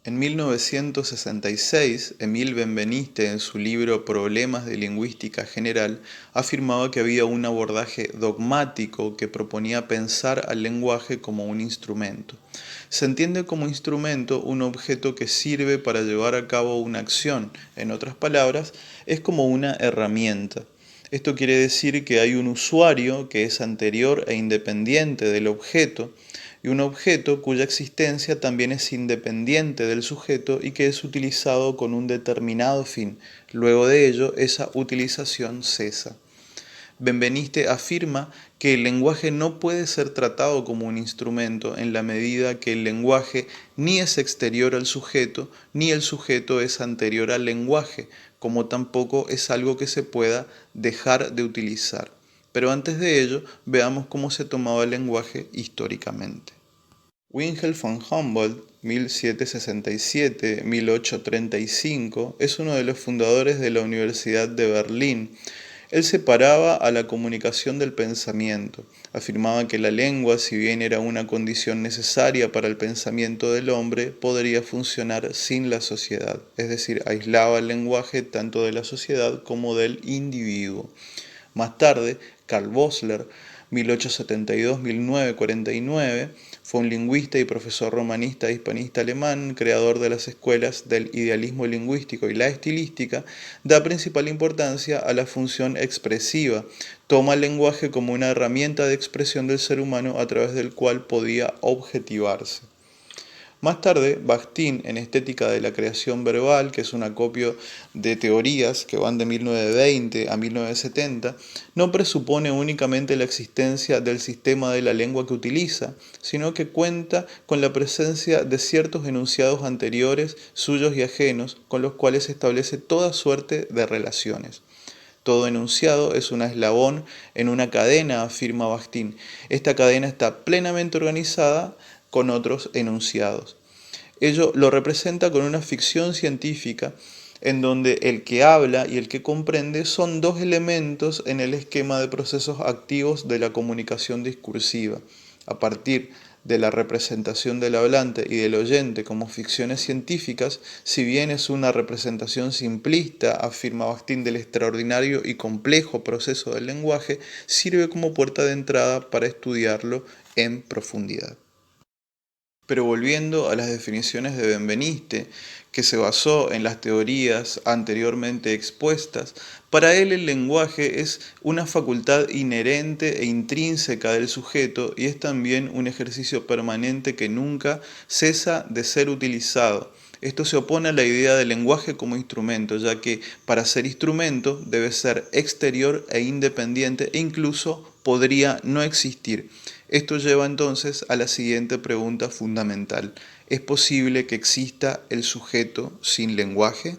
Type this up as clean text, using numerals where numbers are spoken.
En 1966, Emile Benveniste, en su libro Problemas de Lingüística General, afirmaba que había un abordaje dogmático que proponía pensar al lenguaje como un instrumento. Se entiende como instrumento un objeto que sirve para llevar a cabo una acción. En otras palabras, es como una herramienta. Esto quiere decir que hay un usuario que es anterior e independiente del objeto y un objeto cuya existencia también es independiente del sujeto y que es utilizado con un determinado fin. Luego de ello, esa utilización cesa. Benveniste afirma que el lenguaje no puede ser tratado como un instrumento en la medida que el lenguaje ni es exterior al sujeto, ni el sujeto es anterior al lenguaje, como tampoco es algo que se pueda dejar de utilizar. Pero antes de ello, veamos cómo se tomaba el lenguaje históricamente. Wilhelm von Humboldt, 1767-1835, es uno de los fundadores de la Universidad de Berlín. Él separaba a la comunicación del pensamiento. Afirmaba que la lengua, si bien era una condición necesaria para el pensamiento del hombre, podría funcionar sin la sociedad, es decir, aislaba el lenguaje tanto de la sociedad como del individuo. Más tarde, Karl Bosler, 1872-1949, fue un lingüista y profesor romanista e hispanista alemán, creador de las escuelas del idealismo lingüístico y la estilística, da principal importancia a la función expresiva. Toma el lenguaje como una herramienta de expresión del ser humano a través del cual podía objetivarse. Más tarde, Bakhtin, en Estética de la Creación Verbal, que es un acopio de teorías que van de 1920 a 1970, no presupone únicamente la existencia del sistema de la lengua que utiliza, sino que cuenta con la presencia de ciertos enunciados anteriores, suyos y ajenos, con los cuales establece toda suerte de relaciones. Todo enunciado es un eslabón en una cadena, afirma Bakhtin. Esta cadena está plenamente organizada con otros enunciados. Ello lo representa con una ficción científica en donde el que habla y el que comprende son dos elementos en el esquema de procesos activos de la comunicación discursiva. A partir de la representación del hablante y del oyente como ficciones científicas, si bien es una representación simplista, afirma Bakhtin, del extraordinario y complejo proceso del lenguaje, sirve como puerta de entrada para estudiarlo en profundidad. Pero volviendo a las definiciones de Benveniste, que se basó en las teorías anteriormente expuestas, para él el lenguaje es una facultad inherente e intrínseca del sujeto y es también un ejercicio permanente que nunca cesa de ser utilizado. Esto se opone a la idea del lenguaje como instrumento, ya que para ser instrumento debe ser exterior e independiente e incluso podría no existir. Esto lleva entonces a la siguiente pregunta fundamental. ¿Es posible que exista el sujeto sin lenguaje?